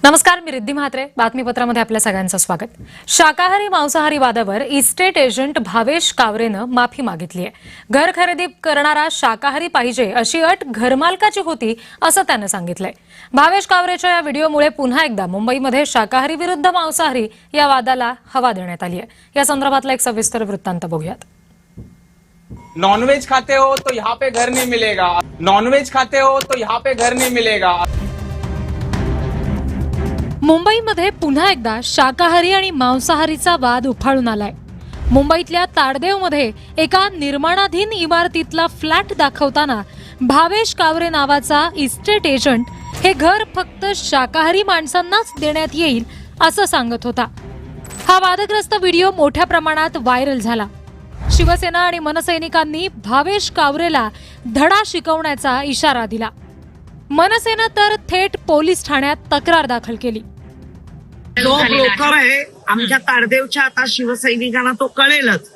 नमस्कार, मी रिद्धी म्हात्रे. बातमीपत्रामध्ये आपल्या सगळ्यांचं स्वागत. शाकाहारी मांसाहारी वादावर इस्टेट एजंट भावेश कावरेनं माफी मागितली आहे. घर खरेदी करणारा शाकाहारी पाहिजे अशी अट घरमालकाची होती असं त्यानं सांगितलंय. भावेश कावरेच्या या व्हिडिओमुळे पुन्हा एकदा मुंबईमध्ये शाकाहारी विरुद्ध मांसाहारी या वादाला हवा देण्यात आली आहे. या संदर्भातला एक सविस्तर वृत्तांत बघूयात. नॉनवेज खाते हो तो यहाँ पे घर नहीं मिलेगा, नॉनवेज खाते हो तो यहाँ पे घर नहीं मिलेगा. मुंबईमध्ये पुन्हा एकदा शाकाहारी आणि मांसाहारीचा वाद उफाळून आलाय. मुंबईतल्या ताडदेवमध्ये एका निर्माणाधीन इमारतीतला फ्लॅट दाखवताना भावेश कावरे नावाचा इस्टेट एजंट हे घर फक्त शाकाहारी माणसांनाच देण्यात येईल असं सांगत होता. हा वादग्रस्त व्हिडिओ मोठ्या प्रमाणात व्हायरल झाला. शिवसेना आणि मनसैनिकांनी भावेश कावरेला धडा शिकवण्याचा इशारा दिला. मनसेनं तर थेट पोलीस ठाण्यात तक्रार दाखल केली. तो ब्रोकर आहे आमच्या ताडदेवच्या. आता शिवसैनिकांना तो कळेलच.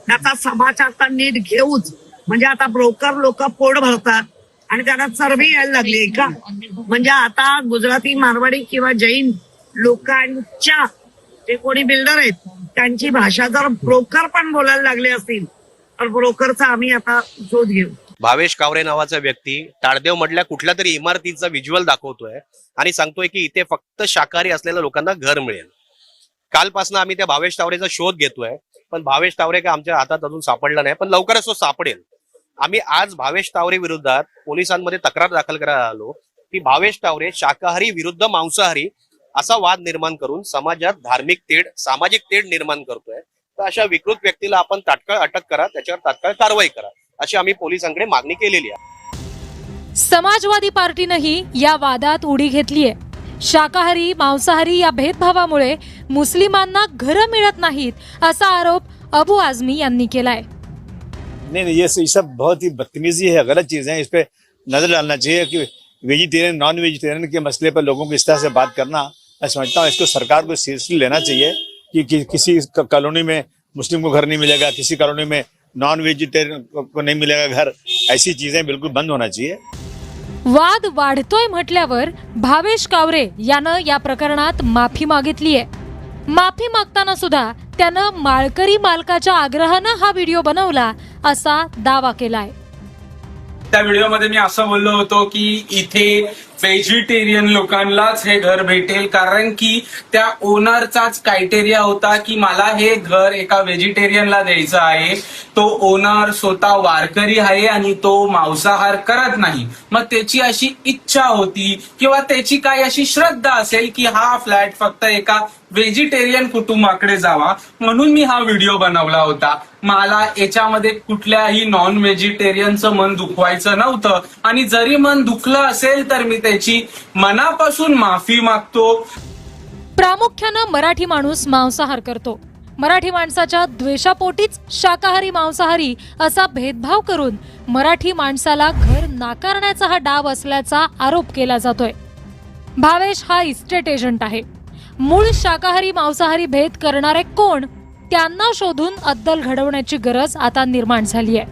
त्याचा समाचार आता नीट घेऊच. म्हणजे आता ब्रोकर लोक पोट भरतात आणि त्यांना चरबी यायला लागली का? म्हणजे आता गुजराती, मारवाडी किंवा जैन लोकांच्या जे कोणी बिल्डर आहेत त्यांची भाषा जर ब्रोकर पण बोलायला लागले असतील तर ब्रोकरचा आम्ही आता शोध घेऊ. भावेश कावरे नावाचा व्यक्ती ताडदेव मधल्या कुठल्या तरी इमारतीचा व्हिज्युअल दाखवतोय आणि सांगतोय की इथे फक्त शाकाहारी असलेल्या लोकांना घर मिळेल. कालपासून आम्ही त्या भावेश तावरेचा शोध घेतोय, पण भावेश तावरे काय आमच्या हातात अजून सापडला नाही, पण लवकरच तो सापडेल. आम्ही आज भावेश तावरे विरोधात पोलिसांमध्ये तक्रार दाखल करायला आलो की भावेश तावरे शाकाहारी विरुद्ध मांसाहारी असा वाद निर्माण करून समाजात धार्मिक तेढ, सामाजिक तेढ निर्माण करतोय. तर अशा विकृत व्यक्तीला आपण तात्काळ अटक करा, त्याच्यावर तात्काळ कारवाई करा अशी आम्ही पोलिसांकडे मागणी केलेली आहे. समाजवादी पार्टीनंही या वादात उडी घेतलीय. शाकाहारी मांसाहारी या भेदभावामुळे मुस्लिमांना घरं मिळत नाहीत असा आरोप अबू आझमी यांनी केलाय. नहीं, ये सब बहुत ही बदतमीजी है, गलत चीज है. इस पे नजर डालना चाहिए कि वेजिटेरियन नॉन वेजिटेरियन के मसले पर लोगों को इस तरह से बात करना, मैं समझता हूँ इसको सरकार को सीरियसली लेना चाहिए कि किसी कॉलोनी में मुस्लिम को घर नहीं मिलेगा, किसी कॉलोनी में नॉन वेजिटेरियन को नहीं मिलेगा घर. ऐसी चीजें बिल्कुल बंद होना चाहिए. वाद वाढतोय म्हटल्यावर भावेश कावरे यानं या प्रकरणात माफी मागितलीय. माफी मागताना सुद्धा त्यानं माळकरी मालकाच्या आग्रहानं हा व्हिडिओ बनवला असा दावा केलाय. त्या व्हिडिओमध्ये मी असं बोललो होतो की इथे व्हेजिटेरियन लोकांनाच हे घर भेटेल, कारण की त्या ओनरचाच क्रायटेरिया होता की मला हे घर एका व्हेजिटेरियनला द्यायचं आहे. तो ओनर स्वतः वारकरी आहे आणि तो मांसाहार करत नाही. मग त्याची अशी इच्छा होती किंवा त्याची काय अशी श्रद्धा असेल की हा फ्लॅट फक्त एका व्हेजिटेरियन कुटुंबाकडे जावा, म्हणून मी हा व्हिडिओ बनवला होता. मला याच्यामध्ये कुठल्याही नॉन व्हेजिटेरियनचं मन दुखवायचं नव्हतं आणि जरी मन दुखलं असेल तर मी त्याची मनापासून माफी मागतो. प्रामुख्यानं मराठी माणूस मांसाहार करतो. मराठी माणसाच्या द्वेषापोटीच शाकाहारी मांसाहारी असा भेदभाव करून मराठी माणसाला घर नाकारण्याचा हा डाव असल्याचा आरोप केला जातोय. भावेश हा इस्टेट एजंट आहे. मूळ शाकाहारी मांसाहारी भेद करणारे कोण, त्यांना शोधून अद्दल घडवण्याची गरज आता निर्माण झाली आहे.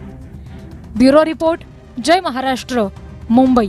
ब्युरो रिपोर्ट, जय महाराष्ट्र, मुंबई.